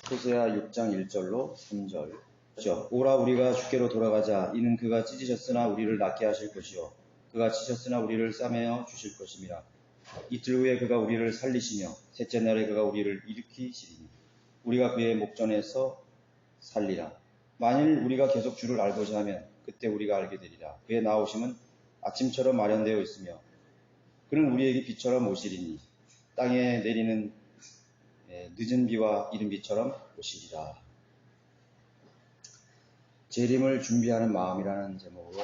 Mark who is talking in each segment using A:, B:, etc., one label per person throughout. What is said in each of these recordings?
A: 호세아 6장 1절로 3절. 오라 우리가 주께로 돌아가자. 이는 그가 찢으셨으나 우리를 낫게 하실 것이요 그가 치셨으나 우리를 싸매어 주실 것임이라. 이틀 후에 그가 우리를 살리시며 셋째 날에 그가 우리를 일으키시리니 우리가 그의 목전에서 살리라. 만일 우리가 계속 주를 알고자 하면 그때 우리가 알게 되리라. 그의 나오심은 아침처럼 마련되어 있으며 그는 우리에게 비처럼 오시리니 땅에 내리는 늦은 비와 이른 비처럼 오시리라. 재림을 준비하는 마음이라는 제목으로,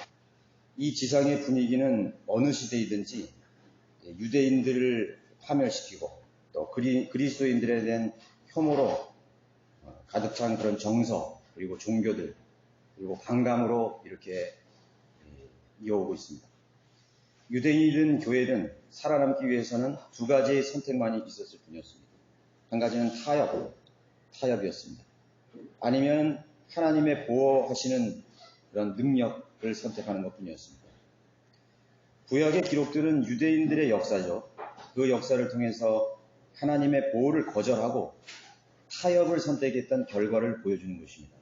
A: 이 지상의 분위기는 어느 시대이든지 유대인들을 파멸시키고 또 그리스도인들에 대한 혐오로 가득 찬 그런 정서, 그리고 종교들, 그리고 관광으로 이렇게 이어오고 있습니다. 유대인이든 교회든 살아남기 위해서는 두 가지의 선택만이 있었을 뿐이었습니다. 한 가지는 타협이었습니다. 아니면 하나님의 보호하시는 그런 능력을 선택하는 것 뿐이었습니다. 구약의 기록들은 유대인들의 역사죠. 그 역사를 통해서 하나님의 보호를 거절하고 타협을 선택했던 결과를 보여주는 것입니다.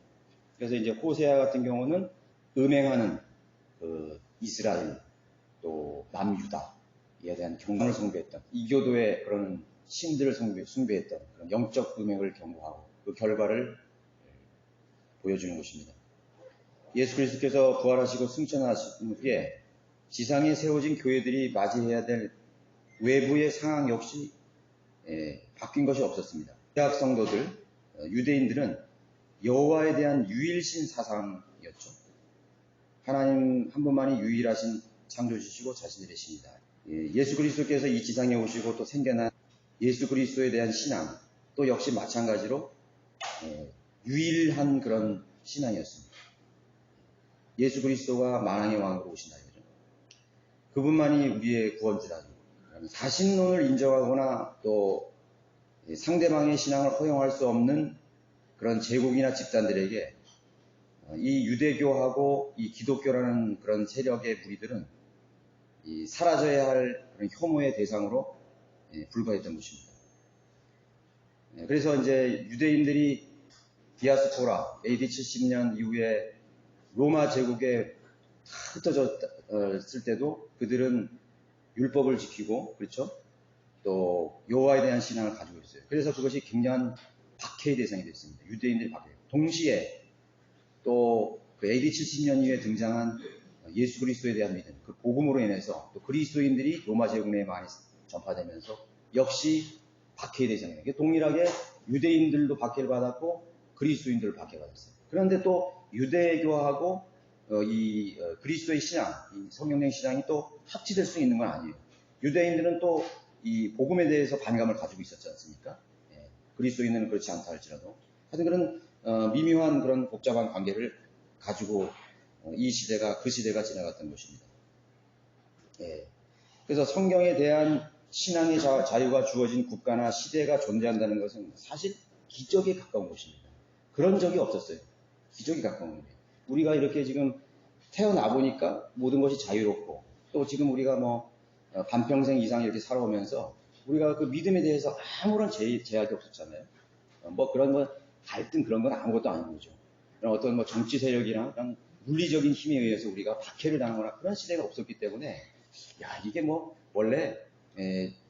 A: 그래서 이제 호세아 같은 경우는 음행하는 이스라엘, 또 남유다에 대한 경건을 숭배했던, 이교도의 그런 신들을 숭배했던 그런 영적 음행을 경고하고 그 결과를 보여주는 것입니다. 예수 그리스도께서 부활하시고 승천하신 후에 지상에 세워진 교회들이 맞이해야 될 외부의 상황 역시 바뀐 것이 없었습니다. 구약 성도들, 유대인들은 여호와에 대한 유일신 사상이었죠. 하나님 한 분만이 유일하신 창조주시고 자신이십니다. 예수 그리스도께서 이 지상에 오시고 또 생겨난 예수 그리스도에 대한 신앙, 또 역시 마찬가지로 유일한 그런 신앙이었습니다. 예수 그리스도가 만왕의 왕으로 오신다 이거죠. 그분만이 우리의 구원주다. 자신론을 인정하거나 또 상대방의 신앙을 허용할 수 없는 그런 제국이나 집단들에게 이 유대교하고 이 기독교라는 그런 세력의 무리들은 사라져야 할 그런 혐오의 대상으로 불과했던 것입니다. 그래서 이제 유대인들이 디아스포라 AD 70년 이후에 로마 제국에 다 흩어졌을 때도 그들은 율법을 지키고, 그렇죠? 또 여호와에 대한 신앙을 가지고 있어요. 그래서 그것이 굉장한 박해의 대상이 됐습니다. 유대인들이 박해. 동시에 또 그 AD 70년 이후에 등장한 예수 그리스도에 대한 믿음, 그 복음으로 인해서 또 그리스도인들이 로마 제국 내에 많이 전파되면서 역시 박해의 대상이에요. 동일하게 유대인들도 박해를 받았고 그리스도인들도 박해받았어요. 그런데 또 유대교하고 이 그리스도의 신앙, 이 성경적 신앙이 또 합치될 수 있는 건 아니에요. 유대인들은 또 이 복음에 대해서 반감을 가지고 있었지 않습니까? 그리스도인은 그렇지 않다 할지라도 하여튼 그런 미묘한 그런 복잡한 관계를 가지고 이 시대가 그 시대가 지나갔던 것입니다. 그래서 성경에 대한 신앙의 자유가 주어진 국가나 시대가 존재한다는 것은 사실 기적에 가까운 것입니다. 그런 적이 없었어요. 기적에 가까운 거예요. 우리가 이렇게 지금 태어나 보니까 모든 것이 자유롭고, 또 지금 우리가 반평생 이상 이렇게 살아오면서 우리가 그 믿음에 대해서 아무런 제약이 없었잖아요. 그런 갈등 그런 건 아무것도 아닌 거죠. 어떤 정치 세력이나 그냥 물리적인 힘에 의해서 우리가 박해를 당하거나 그런 시대가 없었기 때문에, 이게 원래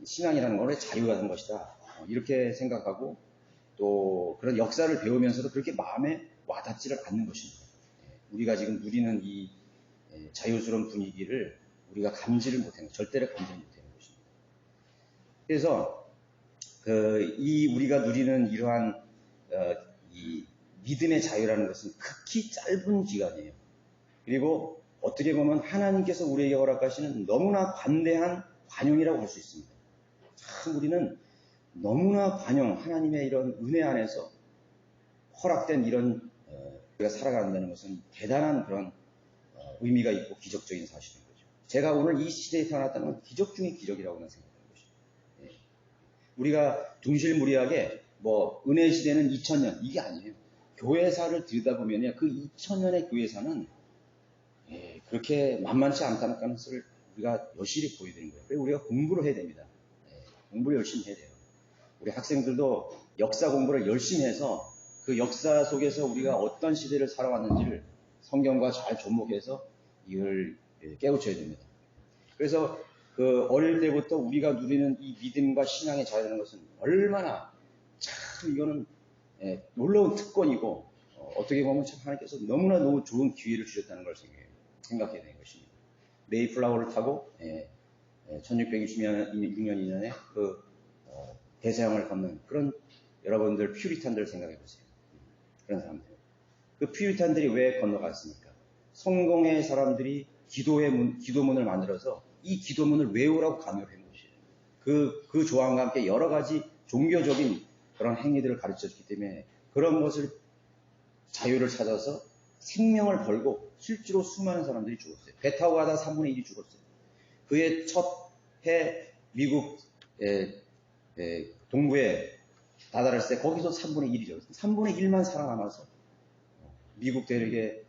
A: 신앙이라는 건 원래 자유라는 것이다. 이렇게 생각하고 또 그런 역사를 배우면서도 그렇게 마음에 와닿지를 않는 것입니다. 우리가 지금 누리는 이 자유스러운 분위기를 우리가 감지를 못하는, 절대로 감지를 못하는 것입니다. 그래서 우리가 누리는 이러한 이 믿음의 자유라는 것은 극히 짧은 기간이에요. 그리고 어떻게 보면 하나님께서 우리에게 허락하시는 너무나 관대한 관용이라고 할 수 있습니다. 참 우리는 너무나 하나님의 이런 은혜 안에서 허락된 이런 우리가 살아간다는 것은 대단한 그런 의미가 있고 기적적인 사실인 거죠. 제가 오늘 이 시대에 태어났다는 건 기적 중의 기적이라고 생각하는 것입니다. 우리가 둥실무리하게 은혜 시대는 2000년 이게 아니에요. 교회사를 들여다보면 그 2000년의 교회사는 그렇게 만만치 않다는 것을 우리가 여실히 보여드리는 거예요. 그래서 우리가 공부를 해야 됩니다. 공부를 열심히 해야 돼요. 우리 학생들도 역사 공부를 열심히 해서 그 역사 속에서 우리가 어떤 시대를 살아왔는지를 성경과 잘 접목해서 이걸 깨우쳐야 됩니다. 그래서 그 어릴 때부터 우리가 누리는 이 믿음과 신앙의 자유라는 것은 얼마나 참 이거는 놀라운 특권이고 어떻게 보면 참 하나님께서 너무나 좋은 기회를 주셨다는 걸 생각해야 되는 것입니다. 메이플라워를 타고 1666년 2년에 그 대서양을 건넌 그런 여러분들 퓨리탄들 생각해 보세요. 그런 사람들. 그 퓨리탄들이 왜 건너갔습니까? 성공의 사람들이 기도문을 만들어서 이 기도문을 외우라고 강요를 한 것이에요. 그 조항과 함께 여러 가지 종교적인 그런 행위들을 가르쳤기 때문에 그런 것을 자유를 찾아서 생명을 걸고 실제로 수많은 사람들이 죽었어요. 배 타고 가다 3분의 1이 죽었어요. 그의 첫 해 미국 동부에 다다랐을 때 거기서 3분의 1이죠. 3분의 1만 살아남아서 미국 대륙에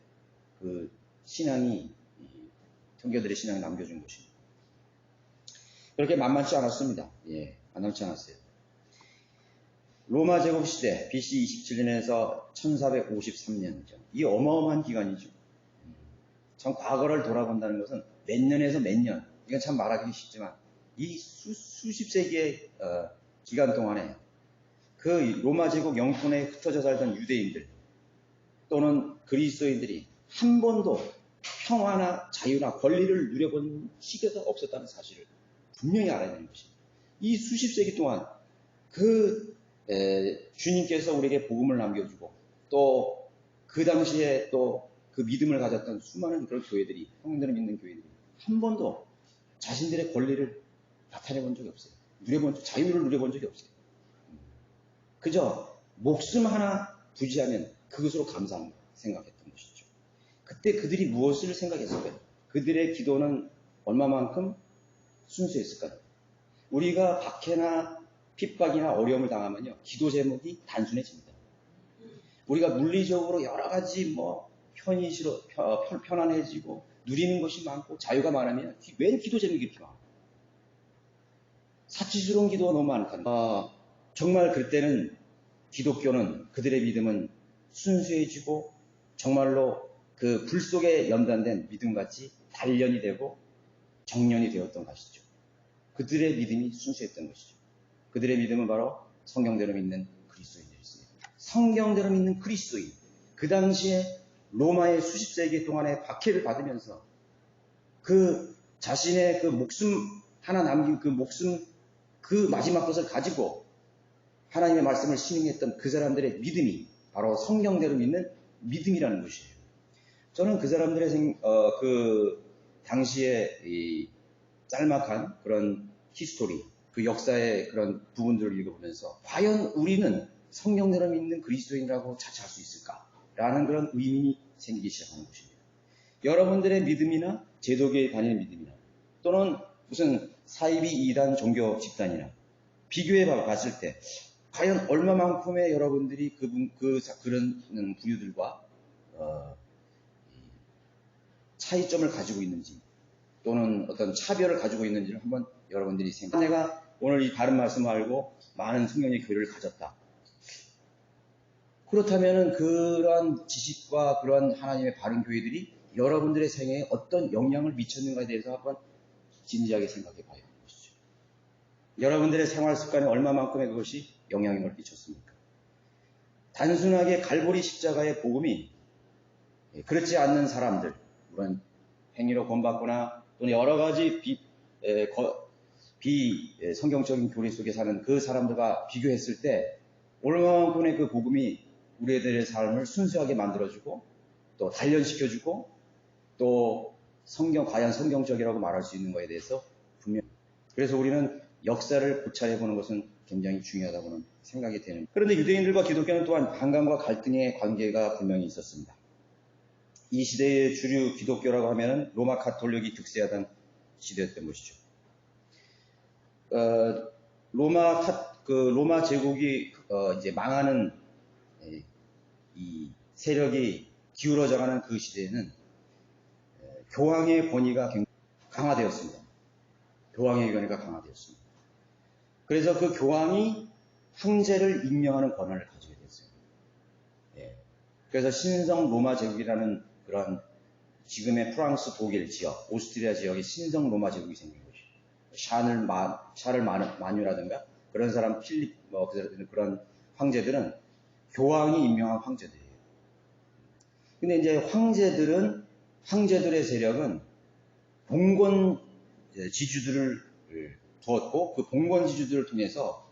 A: 그 신앙이 청교들의 신앙이 남겨준 것입니다. 그렇게 만만치 않았습니다. 만만치 않았어요. 로마 제국 시대 BC 27년에서 1453년 이 어마어마한 기간이죠. 참 과거를 돌아본다는 것은 몇 년에서 몇 년 이건 참 말하기 쉽지만 이 수십 세기의 기간 동안에 그 로마 제국 영토에 흩어져 살던 유대인들 또는 그리스도인들이 한 번도 평화나 자유나 권리를 누려본 시대가 없었다는 사실을 분명히 알아야 되는 것입니다. 이 수십 세기 동안 주님께서 우리에게 복음을 남겨주고 또 그 당시에 또 그 믿음을 가졌던 수많은 그런 교회들이 성령들을 믿는 교회들이 한 번도 자신들의 권리를 나타내본 적이 없어요. 자유를 누려본 적이 없어요. 그저 목숨 하나 부지하면 그것으로 감사한다 생각했던 것이죠. 그때 그들이 무엇을 생각했을까요? 그들의 기도는 얼마만큼 순수했을까요? 우리가 박해나 핍박이나 어려움을 당하면요, 기도 제목이 단순해집니다. 우리가 물리적으로 여러 가지 편안해지고 누리는 것이 많고 자유가 많으면 왜 기도 제목이 이렇게 많아? 사치스러운 기도가 너무 많다. 정말 그때는 기독교는 그들의 믿음은 순수해지고 정말로 그 불 속에 연단된 믿음같이 단련이 되고 정련이 되었던 것이죠. 그들의 믿음이 순수했던 것이죠. 그들의 믿음은 바로 성경대로 믿는 그리스도인이었습니다. 성경대로 믿는 그리스도인. 그 당시에 로마의 수십 세기 동안의 박해를 받으면서 그 자신의 그 목숨 하나 남긴 그 마지막 것을 가지고 하나님의 말씀을 신행했던 그 사람들의 믿음이 바로 성경대로 믿는 믿음이라는 것이에요. 저는 그 사람들의 그 당시의 이 짤막한 그런 히스토리, 그 역사의 그런 부분들을 읽어보면서 과연 우리는 성경대로 믿는 그리스도인이라고 자처할 수 있을까라는 그런 의문이 생기기 시작하는 것입니다. 여러분들의 믿음이나 제도교에 다니는 믿음이나 또는 무슨 사이비 이단 종교 집단이나 비교해 봤을 때 과연 얼마만큼의 여러분들이 그런 부류들과 차이점을 가지고 있는지 또는 어떤 차별을 가지고 있는지를 한번 여러분들이 내가 오늘 이 바른 말씀을 알고 많은 성령의 교회를 가졌다. 그렇다면 그러한 지식과 그러한 하나님의 바른 교회들이 여러분들의 생애에 어떤 영향을 미쳤는가에 대해서 한번 진지하게 생각해 봐야 하는 것이죠. 여러분들의 생활 습관에 얼마만큼의 그것이 영향을 끼쳤습니까? 단순하게 갈보리 십자가의 복음이 그렇지 않는 사람들, 물론 행위로 권받거나 또는 여러 가지 성경적인 교리 속에 사는 그 사람들과 비교했을 때 얼마만큼의 그 복음이 우리들의 삶을 순수하게 만들어주고 또 단련시켜주고 또 과연 성경적이라고 말할 수 있는 것에 대해서 분명. 그래서 우리는 역사를 고찰해보는 것은 굉장히 중요하다고는 생각이 되는. 그런데 유대인들과 기독교는 또한 반감과 갈등의 관계가 분명히 있었습니다. 이 시대의 주류 기독교라고 하면 로마 가톨릭이 득세하던 시대였던 것이죠. 로마 제국이 이제 망하는 이 세력이 기울어져가는 그 시대에는 교황의 권위가 굉장히 강화되었습니다. 교황의 권위가 강화되었습니다. 그래서 그 교황이 황제를 임명하는 권한을 가지게 됐어요. 그래서 신성 로마 제국이라는 그런 지금의 프랑스, 독일 지역, 오스트리아 지역에 신성 로마 제국이 생긴 거죠. 샤를 마뉴라든가 그런 사람 필립 그런 황제들은 교황이 임명한 황제들이에요. 근데 이제 황제들의 세력은 봉건 지주들을 두었고 그 봉건 지주들을 통해서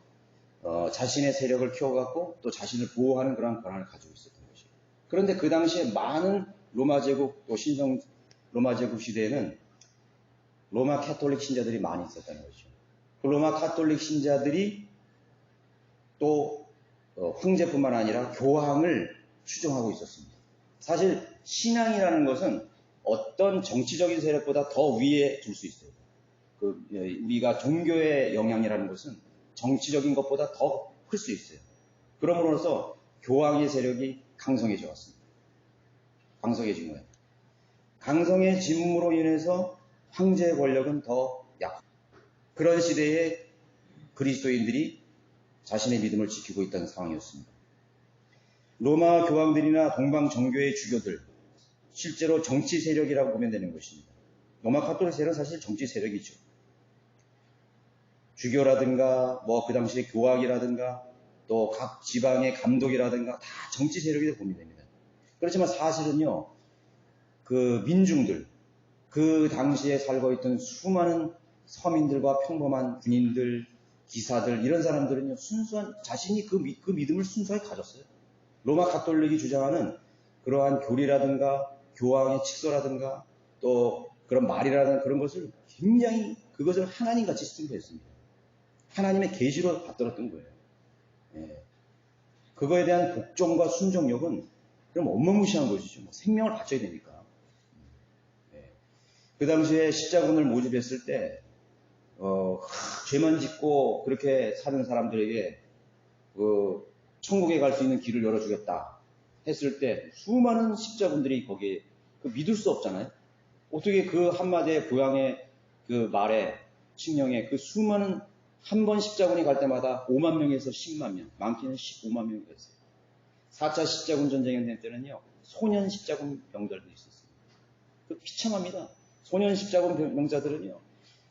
A: 자신의 세력을 키워갖고 또 자신을 보호하는 그런 권한을 가지고 있었던 것이에요. 그런데 그 당시에 많은 로마 제국 또 신성 로마 제국 시대에는 로마 카톨릭 신자들이 많이 있었다는 거죠. 그 로마 카톨릭 신자들이 또 황제뿐만 아니라 교황을 추종하고 있었습니다. 사실 신앙이라는 것은 어떤 정치적인 세력보다 더 위에 둘 수 있어요. 우리가 종교의 영향이라는 것은 정치적인 것보다 더 클 수 있어요. 그러므로써 교황의 세력이 강성해져 왔습니다. 강성해진 거예요. 강성해짐으로 인해서 황제의 권력은 더 약합니다. 그런 시대에 그리스도인들이 자신의 믿음을 지키고 있다는 상황이었습니다. 로마 교황들이나 동방 정교의 주교들, 실제로 정치 세력이라고 보면 되는 것입니다. 로마 카톨릭 세력은 사실 정치 세력이죠. 주교라든가 그 당시에 교황이라든가 또 각 지방의 감독이라든가 다 정치 세력이라고 보면 됩니다. 그렇지만 사실은요, 그 민중들, 그 당시에 살고 있던 수많은 서민들과 평범한 군인들, 기사들 이런 사람들은요, 자신이 그 믿음을 순수하게 가졌어요. 로마 카톨릭이 주장하는 그러한 교리라든가 교황의 칙서라든가 또 그런 말이라든가 그런 것을 굉장히 그것을 하나님같이 승부했습니다. 하나님의 계시로 받들었던 거예요. 예. 그거에 대한 복종과 순종력은 그럼 어마무시한 것이죠. 생명을 바쳐야 되니까. 예. 그 당시에 십자군을 모집했을 때 죄만 짓고 그렇게 사는 사람들에게 천국에 갈 수 있는 길을 열어주겠다 했을 때 수많은 십자군들이 거기에 믿을 수 없잖아요. 어떻게 그 한마디의 교황의 그 말에 칙령에 그 수많은 한 번 십자군이 갈 때마다 5만 명에서 10만 명, 많게는 15만 명이 됐어요. 4차 십자군 전쟁의 때는요, 소년 십자군 병자들도 있었어요. 비참합니다. 소년 십자군 병자들은요,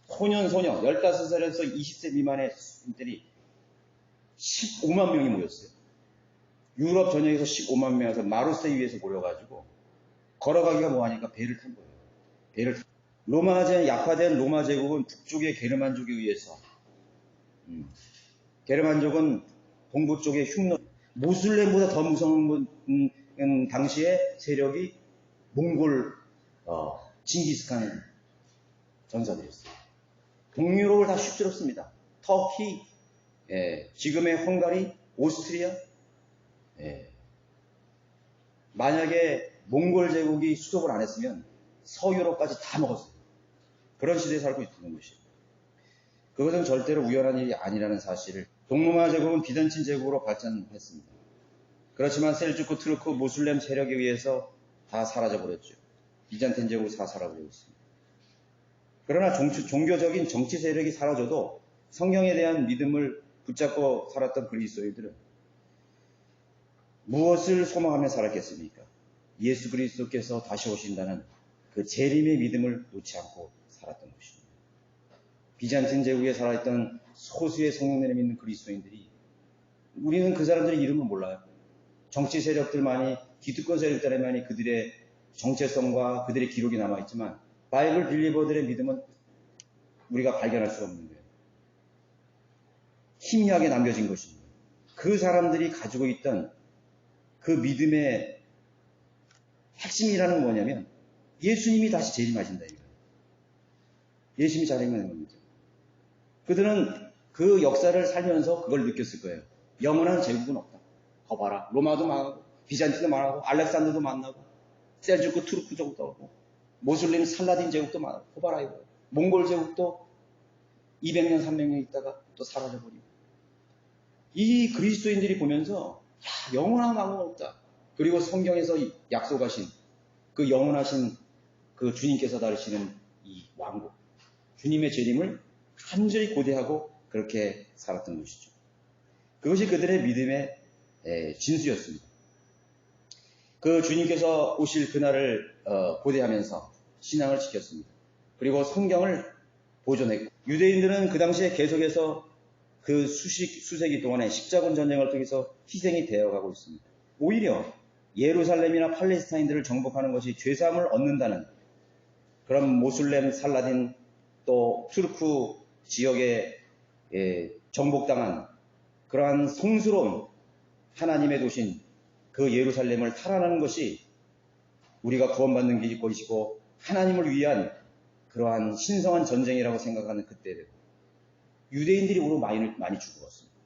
A: 소년, 15살에서 20세 미만의 분들이 15만 명이 모였어요. 유럽 전역에서 15만 명에서 마르세유 위에서 모여가지고 걸어가기가 뭐하니까 배를 탄 거예요. 약화된 로마 제국은 북쪽의 게르만족에 의해서 게르만족은 동부 쪽의 흉노, 모슬렘보다 더 무서운 당시의 세력이 몽골, 징기스칸 전사들이었어요. 동유럽을 다 휩쓸었습니다. 터키, 지금의 헝가리, 오스트리아. 만약에 몽골 제국이 수속을 안 했으면 서유럽까지 다 먹었어요. 그런 시대에 살고 있는 것이에요. 그것은 절대로 우연한 일이 아니라는 사실을 동로마 제국은 비잔틴 제국으로 발전했습니다. 그렇지만 셀주크, 투르크, 모슬렘 세력에 의해서 다 사라져버렸죠. 비잔틴 제국이 다 사라져버렸습니다. 그러나 종교적인 정치 세력이 사라져도 성경에 대한 믿음을 붙잡고 살았던 그리스도인들은 무엇을 소망하며 살았겠습니까? 예수 그리스도께서 다시 오신다는 그 재림의 믿음을 놓지 않고 살았던 것입니다. 비잔틴 제국에 살아있던 소수의 성령님을 믿는 그리스도인들이, 우리는 그 사람들의 이름을 몰라요. 정치 세력들만이, 기득권 세력들만이 그들의 정체성과 그들의 기록이 남아있지만 바이블 빌리버들의 믿음은 우리가 발견할 수가 없는 거예요. 희미하게 남겨진 것입니다. 그 사람들이 가지고 있던 그 믿음의 핵심이라는 건 뭐냐면 예수님이 다시 재림하신다 이거예요. 예수님이 재림하는 겁니다. 그들은 그 역사를 살면서 그걸 느꼈을 거예요. 영원한 제국은 없다. 봐라. 로마도 망하고 비잔틴도 망하고 알렉산더도 만나고 셀주크 투르크 제국도 없고 모슬림 살라딘 제국도 망하고 봐라 이거예요. 몽골 제국도 200년 300년 있다가 또 사라져버리고, 이 그리스도인들이 보면서 영원한 왕은 없다. 그리고 성경에서 약속하신 그 영원하신 그 주님께서 다루시는 이 왕국, 주님의 재림을 간절히 고대하고 그렇게 살았던 것이죠. 그것이 그들의 믿음의 진수였습니다. 그 주님께서 오실 그날을 고대하면서 신앙을 지켰습니다. 그리고 성경을 보존했고, 유대인들은 그 당시에 계속해서 그 수세기 동안에 십자군 전쟁을 통해서 희생이 되어가고 있습니다. 오히려 예루살렘이나 팔레스타인들을 정복하는 것이 죄사함을 얻는다는 그런 모슬렘, 살라딘, 또 투르크 지역에 정복당한 그러한 성스러운 하나님의 도신 그 예루살렘을 탈환하는 것이 우리가 구원받는 것이고 하나님을 위한 그러한 신성한 전쟁이라고 생각하는 그때 유대인들이 오히려 많이 죽었습니다.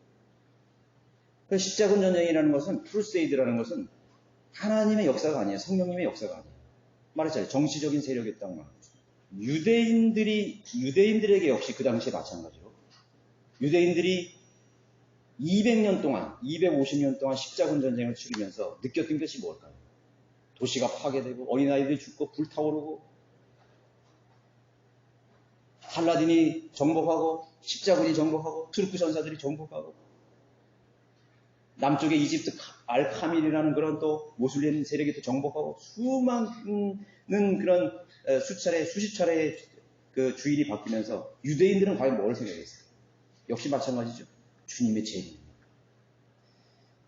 A: 그 십자군 전쟁이라는 것은, 크루세이드라는 것은 하나님의 역사가 아니에요. 성령님의 역사가 아니에요. 말했잖아요. 정치적인 세력이었다고 말합니다. 유대인들에게 역시 그 당시에 마찬가지로 유대인들이 200년 동안, 250년 동안 십자군 전쟁을 치르면서 느꼈던 것이 뭘까요? 도시가 파괴되고 어린아이들이 죽고 불타오르고 살라딘이 정복하고 십자군이 정복하고 투르크 전사들이 정복하고 남쪽에 이집트 알카밀이라는 그런 또 모슬렘 세력이 또 정복하고 수많은 그런 수십 차례의 그 주일이 바뀌면서 유대인들은 과연 뭘 생각했어요? 역시 마찬가지죠. 주님의 재림입니다.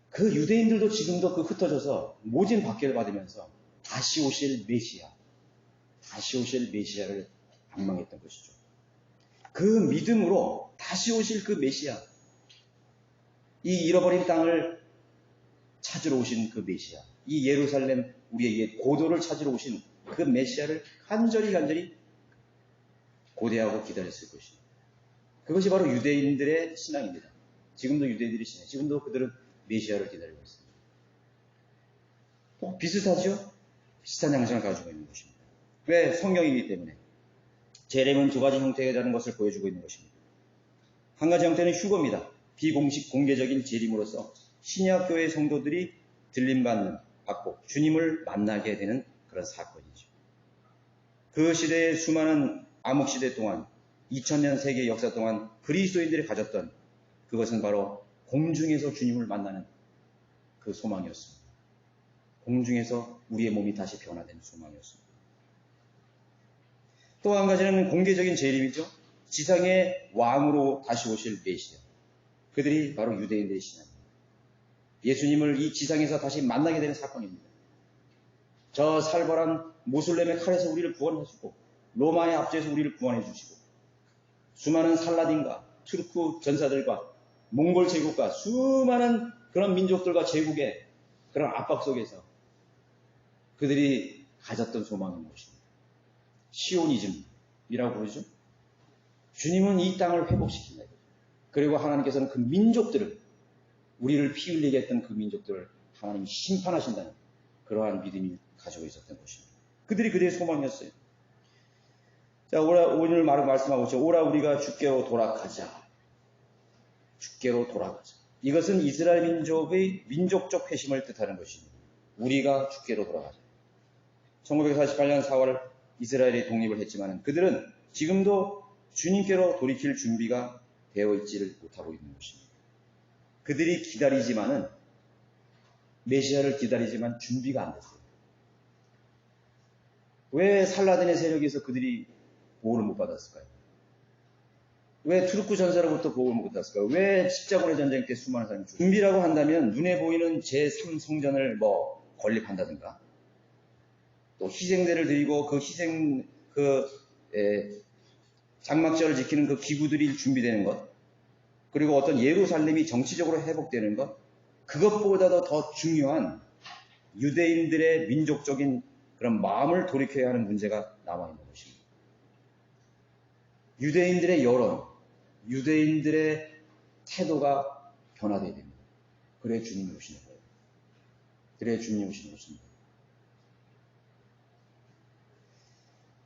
A: 그 유대인들도 지금도 그 흩어져서 모진 박해를 받으면서 다시 오실 메시아를 방망했던 것이죠. 그 믿음으로 다시 오실 그 메시아, 이 잃어버린 땅을 찾으러 오신 그 메시아, 이 예루살렘 우리의 고도를 찾으러 오신 그 메시아를 간절히 고대하고 기다렸을 것입니다. 그것이 바로 유대인들의 신앙입니다. 지금도 유대인들이 신앙, 지금도 그들은 메시아를 기다리고 있습니다. 비슷하죠? 비슷한 양상을 가지고 있는 것입니다. 왜? 성경이기 때문에. 재림은 두 가지 형태라는 것을 보여주고 있는 것입니다. 한 가지 형태는 휴거입니다. 비공식 공개적인 재림으로써 신약교회 성도들이 받고 주님을 만나게 되는 그런 사건이죠. 그 시대의 수많은 암흑시대 동안 2000년 세계 역사 동안 그리스도인들이 가졌던 그것은 바로 공중에서 주님을 만나는 그 소망이었습니다. 공중에서 우리의 몸이 다시 변화되는 소망이었습니다. 또 한 가지는 공개적인 재림이죠. 지상의 왕으로 다시 오실 메시아. 그들이 바로 유대인들의 신앙입니다. 예수님을 이 지상에서 다시 만나게 되는 사건입니다. 저 살벌한 모슬렘의 칼에서 우리를 구원해주고 로마의 압제에서 우리를 구원해주시고 수많은 살라딘과 투르크 전사들과 몽골 제국과 수많은 그런 민족들과 제국의 그런 압박 속에서 그들이 가졌던 소망이 무엇입니까? 시오니즘이라고 부르죠. 주님은 이 땅을 회복시킨다. 그리고 하나님께서는 그 민족들을, 우리를 피 흘리게 했던 그 민족들을 하나님이 심판하신다는 그러한 믿음이 가지고 있었던 것입니다. 그들의 소망이었어요. 자, 오늘 말씀하고 있죠. 오라 우리가 주께로 돌아가자. 주께로 돌아가자. 이것은 이스라엘 민족의 민족적 회심을 뜻하는 것입니다. 우리가 주께로 돌아가자. 1948년 4월 이스라엘이 독립을 했지만 그들은 지금도 주님께로 돌이킬 준비가 되어 있지를 못하고 있는 것입니다. 그들이 메시아를 기다리지만 준비가 안 됐어요. 왜 살라딘의 세력에서 그들이 보호를 못 받았을까요? 왜 투르크 전사로부터 보호를 못 받았을까요? 왜 십자군의 전쟁 때 수많은 사람이 죽었을까요? 준비라고 한다면 눈에 보이는 제3성전을 건립한다든가 또 희생대를 드리고 장막절을 지키는 그 기구들이 준비되는 것, 그리고 어떤 예루살렘이 정치적으로 회복되는 것, 그것보다도 더 중요한 유대인들의 민족적인 그런 마음을 돌이켜야 하는 문제가 남아있는 것입니다. 유대인들의 여론, 유대인들의 태도가 변화되어야 됩니다. 그래야 주님이 오시는 거예요. 그래야 주님이 오시는 것입니다.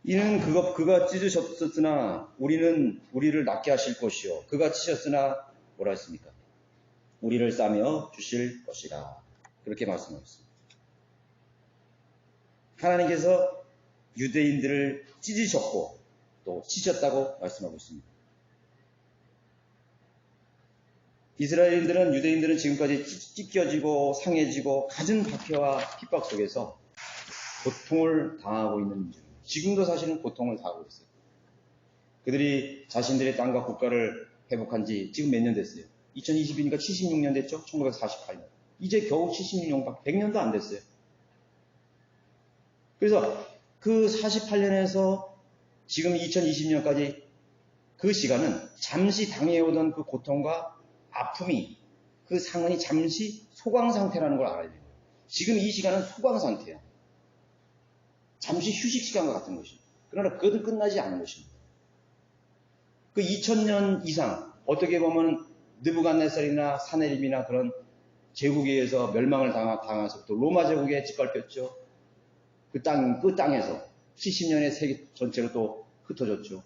A: 이는 그가 찢으셨으나 우리를 낫게 하실 것이요. 그가 치셨으나 뭐라 했습니까? 우리를 싸매어 주실 것이라. 그렇게 말씀하셨습니다. 하나님께서 유대인들을 찢으셨고 또 치셨다고 말씀하고 있습니다. 이스라엘인들은, 유대인들은 지금까지 찢겨지고 상해지고 갖은 박해와 핍박 속에서 고통을 당하고 있는 민족입니다. 지금도 사실은 고통을 당하고 있어요. 그들이 자신들의 땅과 국가를 회복한 지 지금 몇 년 됐어요? 2020이니까 76년 됐죠? 1948년. 이제 겨우 76년, 100년도 안 됐어요. 그래서 그 48년에서 지금 2020년까지 그 시간은 잠시 당해오던 그 고통과 아픔이, 그 상흔이 잠시 소강 상태라는 걸 알아야 돼요. 지금 이 시간은 소강 상태야. 잠시 휴식 시간과 같은 것입니다. 그러나 그것은 끝나지 않은 것입니다. 그 2000년 이상, 어떻게 보면 느부갓네살이나 사네립이나 그런 제국에 의해서 멸망을 당해서부터 로마 제국에 짓밟혔죠. 그 땅에서 70년의 세계 전체로 또 흩어졌죠.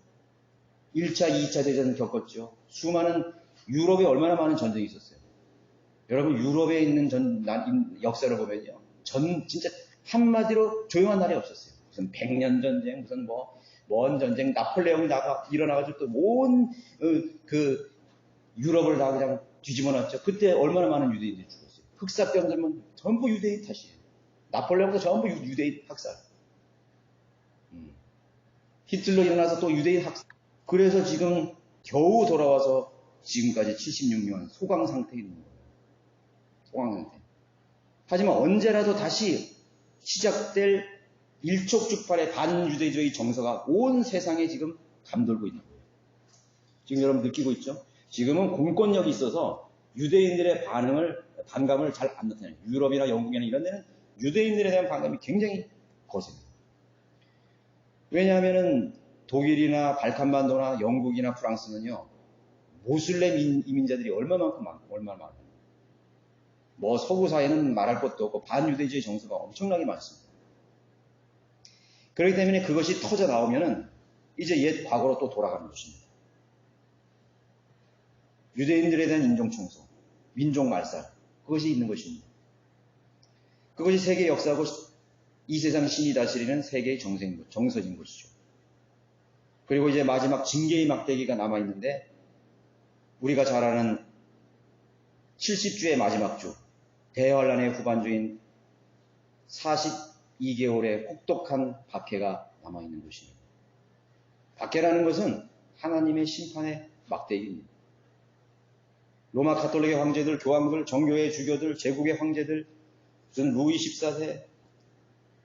A: 1차, 2차 대전을 겪었죠. 수많은 유럽에 얼마나 많은 전쟁이 있었어요. 여러분, 유럽에 있는 역사를 보면요. 진짜 한마디로 조용한 날이 없었어요. 무슨 100년 전쟁, 무슨 먼 전쟁, 나폴레옹이 일어나가지고 또 온 유럽을 다 그냥 뒤집어 놨죠. 그때 얼마나 많은 유대인들이 죽었어요. 흑사병들은 전부 유대인 탓이에요. 나폴레옹도 전부 유대인 학살. 히틀러 일어나서 또 유대인 학살. 그래서 지금 겨우 돌아와서 지금까지 76년 소강 상태에 있는 거예요. 소강 상태. 하지만 언제라도 다시 시작될 일촉즉발의 반유대주의 정서가 온 세상에 지금 감돌고 있는 거예요. 지금 여러분 느끼고 있죠? 지금은 공권력이 있어서 유대인들의 반감을 잘 안 나타내요. 유럽이나 영국이나 이런 데는 유대인들에 대한 반감이 굉장히 거셉니다. 왜냐하면은 독일이나 발칸반도나 영국이나 프랑스는요, 모슬렘 이민자들이 얼마나 많아요. 서구 사회는 말할 것도 없고 반유대주의 정서가 엄청나게 많습니다. 그렇기 때문에 그것이 터져 나오면은 이제 옛 과거로 또 돌아가는 것입니다. 유대인들에 대한 인종청소, 민족 말살, 그것이 있는 것입니다. 그것이 세계 역사고 이 세상 신이 다스리는 세계의 정서인 것이죠. 그리고 이제 마지막 징계의 막대기가 남아있는데, 우리가 잘 아는 70주의 마지막 주, 대환란의 후반주인 42개월의 혹독한 박해가 남아있는 것입니다. 박해라는 것은 하나님의 심판의 막대기입니다. 로마 가톨릭의 황제들, 교황들, 정교의 주교들, 제국의 황제들, 무슨 루이 14세,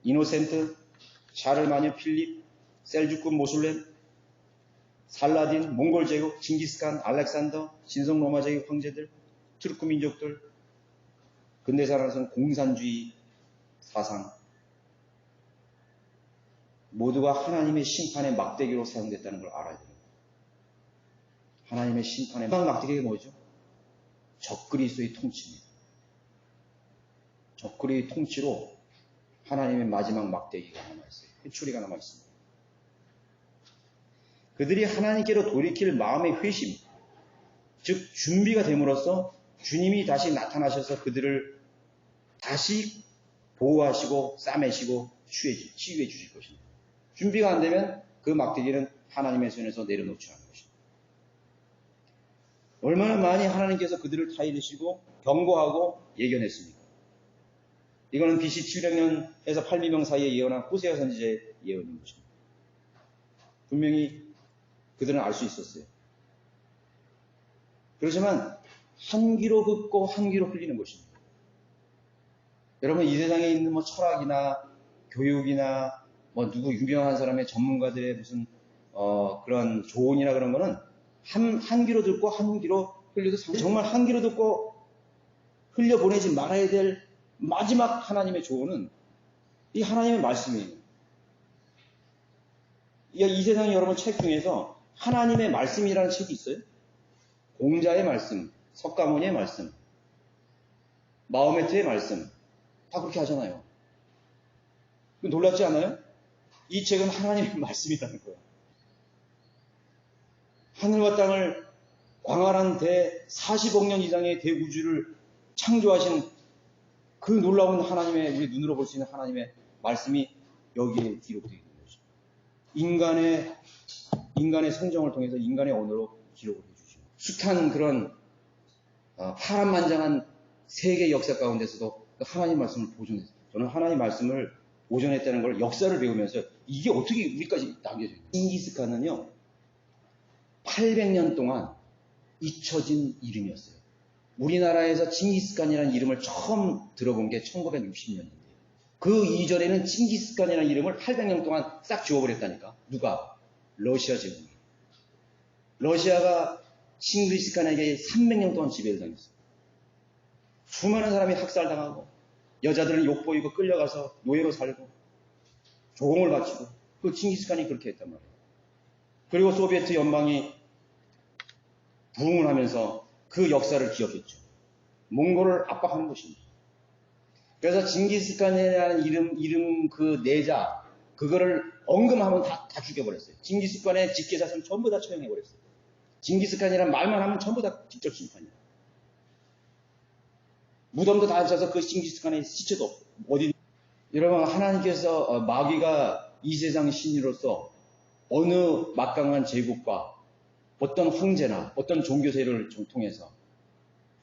A: 이노센트, 샤를마녀 필립, 셀주크 모술렘, 살라딘, 몽골 제국, 징기스칸, 알렉산더, 신성 로마 제국 황제들, 투르크 민족들, 근대사 나선 공산주의 사상, 모두가 하나님의 심판의 막대기로 사용됐다는 걸 알아야 됩니다. 하나님의 심판의 막대기가 뭐죠? 적그리스도의 통치입니다. 적그리스도의 통치로 하나님의 마지막 막대기가 남아있어요. 회초리가 남아있습니다. 그들이 하나님께로 돌이킬 마음의 회심, 즉 준비가 됨으로써 주님이 다시 나타나셔서 그들을 다시 보호하시고 싸매시고 치유해 주실 것입니다. 준비가 안 되면 그 막대기는 하나님의 손에서 내려놓지 않는 것입니다. 얼마나 많이 하나님께서 그들을 타이르시고 경고하고 예견했습니까? 이거는 BC 700년에서 800년 사이에 예언한 호세아 선지자의 예언인 것입니다. 분명히 그들은 알 수 있었어요. 그렇지만 한 귀로 듣고 한 귀로 흘리는 것입니다. 여러분, 이 세상에 있는 철학이나 교육이나 누구 유명한 사람의 전문가들의 무슨 그런 조언이나 그런 거는 한 귀로 듣고 한 귀로 흘려도 정말 한 귀로 듣고 흘려보내지 말아야 될 마지막 하나님의 조언은 이 하나님의 말씀이에요. 이 세상에 여러분 책 중에서 하나님의 말씀이라는 책이 있어요? 공자의 말씀, 석가모니의 말씀, 마호메트의 말씀, 다 그렇게 하잖아요. 놀랍지 않아요? 이 책은 하나님의 말씀이라는 거예요. 하늘과 땅을 광활한 40억 년 이상의 대우주를 창조하신 그 놀라운 하나님의, 우리 눈으로 볼 수 있는 하나님의 말씀이 여기에 기록되어 있는 것입니다. 인간의 성정을 통해서 인간의 언어로 기록을 해주시고 숱한 그런 파란만장한 세계 역사 가운데서도 하나님 말씀을 보존했어요. 저는 하나님 말씀을 보존했다는 걸 역사를 배우면서 이게 어떻게 우리까지 남겨져 있냐. 징기스칸은요, 800년 동안 잊혀진 이름이었어요. 우리나라에서 징기스칸이라는 이름을 처음 들어본 게 1960년인데 그 이전에는 징기스칸이라는 이름을 800년 동안 싹 지워버렸다니까. 누가? 러시아 제국이. 러시아가 징기스칸에게 300년 동안 지배를 당했어요. 수많은 사람이 학살당하고 여자들은 욕보이고 끌려가서 노예로 살고 조공을 바치고 그 징기스칸이 그렇게 했단 말이에요. 그리고 소비에트 연방이 부흥을 하면서 그 역사를 기억했죠. 몽골을 압박하는 것입니다. 그래서 징기스칸이라는 이름 그 내자 그거를 언급하면 다 죽여버렸어요. 징기스칸의 직계자손 전부 다 처형해버렸어요. 징기스칸이란 말만 하면 전부 다 직접 심판이에요. 무덤도 다 쳐서 그 징기스칸의 시체도 없고 어디. 여러분, 하나님께서 마귀가 이 세상 신으로서 어느 막강한 제국과 어떤 황제나 어떤 종교 세력을 통해서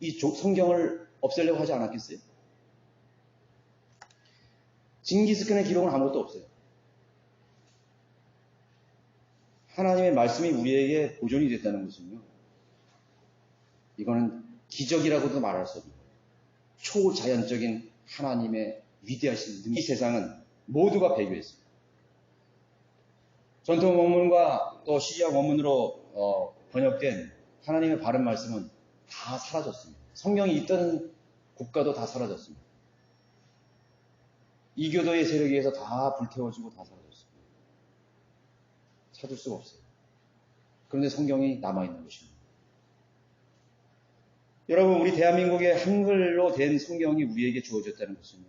A: 이 성경을 없애려고 하지 않았겠어요? 징기스칸의 기록은 아무것도 없어요. 하나님의 말씀이 우리에게 보존이 됐다는 것은요, 이거는 기적이라고도 말할 수 없는 거예요. 초자연적인 하나님의 위대하신 능력. 이 세상은 모두가 배교했습니다. 전통 원문과 또 시리아 원문으로 번역된 하나님의 바른 말씀은 다 사라졌습니다. 성경이 있던 국가도 다 사라졌습니다. 이교도의 세력에 의해서 다 불태워지고 다 사라졌습니다. 찾을 수가 없어요. 그런데 성경이 남아있는 것입니다. 여러분, 우리 대한민국의 한글로 된 성경이 우리에게 주어졌다는 것은요,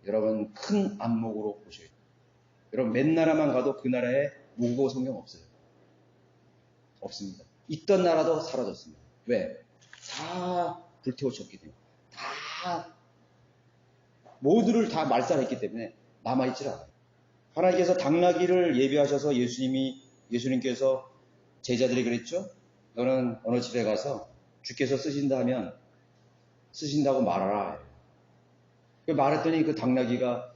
A: 여러분 큰 안목으로 보셔야 돼요. 여러분, 맨 나라만 가도 그 나라에 모국어 성경 없어요. 없습니다. 있던 나라도 사라졌습니다. 왜? 다 불태워졌기 때문에. 다 모두를 다 말살했기 때문에 남아있질 않아요. 하나님께서 당나귀를 예비하셔서 예수님께서 제자들이 그랬죠? 너는 어느 집에 가서 주께서 쓰신다 하면 쓰신다고 말하라. 말했더니 그 당나귀가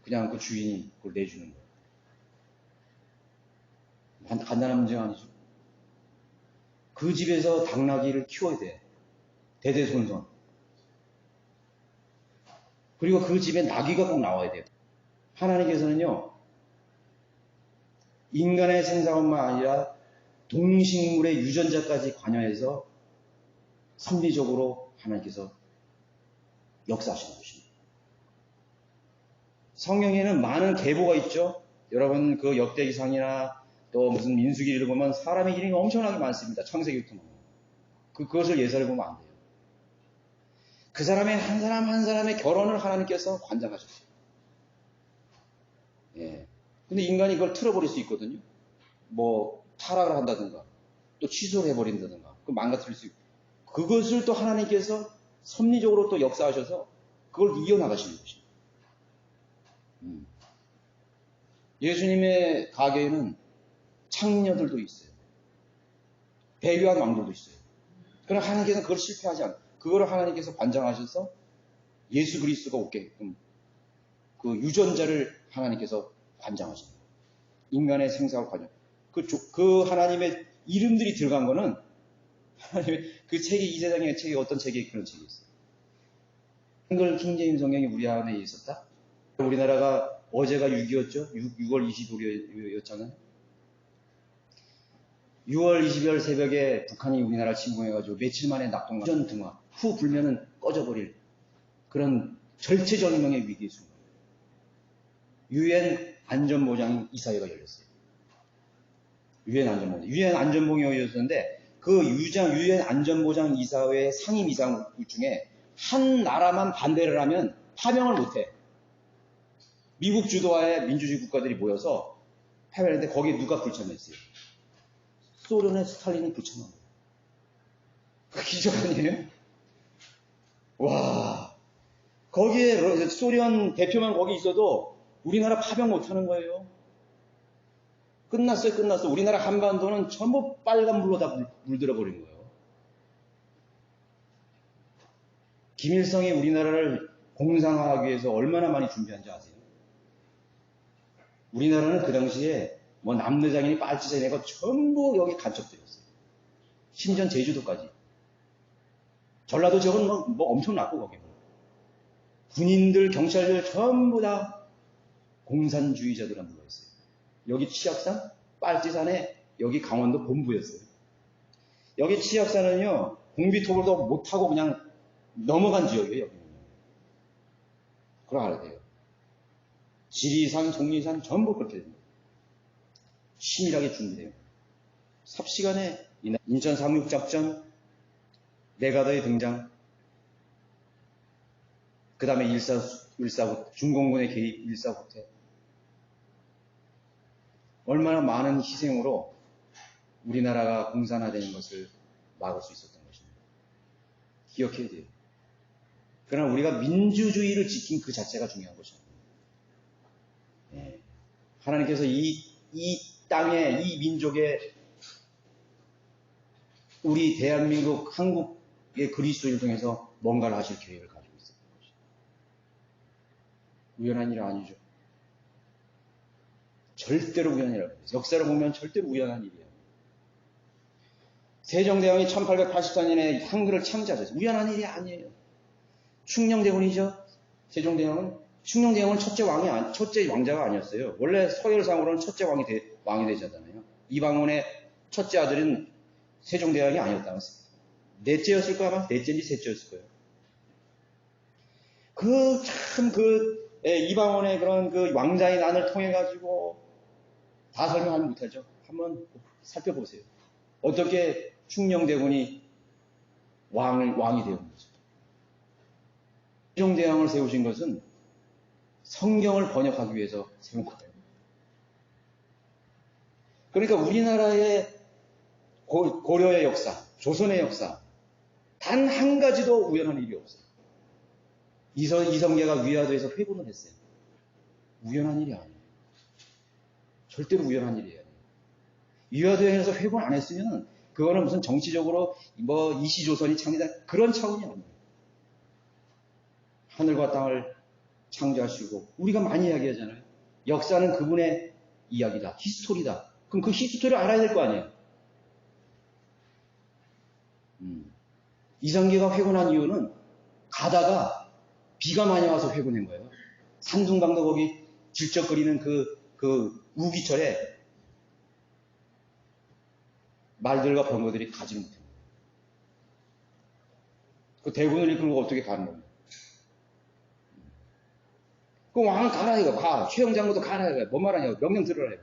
A: 그냥 그 주인이 그걸 내주는 거예요. 간단한 문제가 아니죠. 그 집에서 당나귀를 키워야 돼. 대대손손. 그리고 그 집에 나귀가 꼭 나와야 돼요. 하나님께서는요, 인간의 생사뿐만 아니라 동식물의 유전자까지 관여해서 섭리적으로 하나님께서 역사하시는 것입니다. 성경에는 많은 계보가 있죠. 여러분 그 역대기상이나 또 무슨 민수기를 보면 사람의 이름이 엄청나게 많습니다. 창세기부터 보면. 그것을 예사를 보면 안 돼요. 그 사람의 한 사람 한 사람의 결혼을 하나님께서 관장하셨어요. 예. 근데 인간이 그걸 틀어버릴 수 있거든요. 뭐 타락을 한다든가 또 취소를 해버린다든가 그 망가뜨릴 수 있고, 그것을 또 하나님께서 섭리적으로 또 역사하셔서 그걸 이어나가시는 것입니다. 예수님의 가계에는 창녀들도 있어요. 배교한 왕들도 있어요. 그러나 하나님께서는 그걸 실패하지 않아요. 그거를 하나님께서 관장하셔서 예수 그리스도가 오게끔 그 유전자를 하나님께서 관장하십니다. 인간의 생사와 관여. 그 하나님의 이름들이 들어간 거는 그 책이 이 세상의 책이 어떤 책이 그런 책이 있어요. 한글 킹제임 성경이 우리 안에 있었다. 우리나라가 어제가 6.25였죠. 6월 25일이었잖아요. 6월 20일 새벽에 북한이 우리나라 침공해가지고 며칠 만에 낙동강 등화 후 불면은 꺼져버릴 그런 절체절명의 위기의 순간. 유엔 안전보장 이사회가 열렸어요. 유엔 안전보장이 열렸었는데 그 유엔 안전보장 이사회 상임 이사회 중에 한 나라만 반대를 하면 파병을 못해. 미국 주도하에 민주주의 국가들이 모여서 파병했는데 거기에 누가 불참했어요? 소련의 스탈린이 불참한 거예요. 그 기적 아니에요? 와, 거기에 소련 대표만 거기 있어도 우리나라 파병 못하는 거예요. 끝났어요. 우리나라 한반도는 전부 빨간 물로 다 물들어 버린 거예요. 김일성이 우리나라를 공산화하기 위해서 얼마나 많이 준비한지 아세요? 우리나라는 그 당시에 뭐 남대장이니 빨치산이고 전부 여기 간첩들이었어요. 심지어 제주도까지. 전라도 지역은 뭐 엄청났고 거기. 군인들, 경찰들 전부 다 공산주의자들한 불러있어요. 여기 치악산, 빨치산에 여기 강원도 본부였어요. 여기 치악산은요, 공비토벌도 못하고 그냥 넘어간 지역이에요, 여기는. 그걸 알아야 돼요. 지리산, 속리산 전부 그렇게 됩니다. 치밀하게 준비돼요. 삽시간에 인천 상륙작전, 내가더의 등장, 그 다음에 중공군의 개입, 일사후퇴. 얼마나 많은 희생으로 우리나라가 공산화되는 것을 막을 수 있었던 것입니다. 기억해야 돼요. 그러나 우리가 민주주의를 지킨 그 자체가 중요한 것입니다. 네. 하나님께서 이 땅에, 이 민족에 우리 대한민국, 한국의 그리스도인을 통해서 뭔가를 하실 계획을 가지고 있었던 것입니다. 우연한 일 아니죠. 절대로 우연이라고 해요. 역사를 보면 절대로 우연한 일이에요. 세종대왕이 1884년에 한글을 창제하셨어요. 우연한 일이 아니에요. 충녕대군이죠. 세종대왕은 충녕대왕은 첫째 왕자가 아니었어요. 원래 서열상으로는 첫째 왕이 되잖아요. 이방원의 첫째 아들은 세종대왕이 아니었다면 넷째였을 거야, 아마 넷째인지 셋째였을 거예요. 이방원의 그런 그 왕자의 난을 통해 가지고 다 설명하면 못하죠. 한번 살펴보세요. 어떻게 충녕대군이 왕이 되었는지. 세종대왕을 세우신 것은 성경을 번역하기 위해서 세운 거예요. 그러니까 우리나라의 고려의 역사, 조선의 역사, 단 한 가지도 우연한 일이 없어요. 이성계가 위화도에서 회군을 했어요. 우연한 일이 아니에요. 절대로 우연한 일이 아니에요. 위화도에서 회군 안 했으면 그거는 무슨 정치적으로 뭐 이시조선이 창제된 그런 차원이 아니에요. 하늘과 땅을 창조하시고 우리가 많이 이야기하잖아요. 역사는 그분의 이야기다. 히스토리다. 그럼 그 히스토리를 알아야 될 거 아니에요. 이성계가 회군한 이유는 가다가 비가 많이 와서 회군한 거예요. 산둥강도 거기 질적거리는 그 우기철에 말들과 병거들이 가지를 못해요. 그 대군을 이끌고 어떻게 가는 겁니까? 그 왕은 가라 이거 가. 최영 장군도 가라 이거. 뭔 말하냐고. 명령 들으라 이거.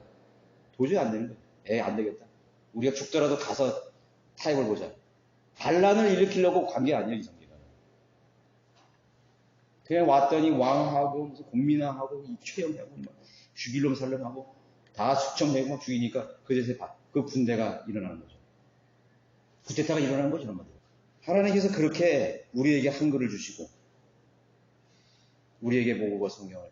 A: 도저히 안 되는 거예요. 안 되겠다. 우리가 죽더라도 가서 타협을 보자. 반란을 일으키려고 간 게 아니에요, 이성계가. 그냥 왔더니 왕하고 무슨 공민왕하고 이 최영하고 막 죽일 놈 살려하고 다 숙청되고 막 죽이니까 그제서 그 군대가 일어나는 거죠. 쿠데타가 일어나는 거죠, 한마디로. 하나님께서 그렇게 우리에게 한글을 주시고 우리에게 모국어 성경을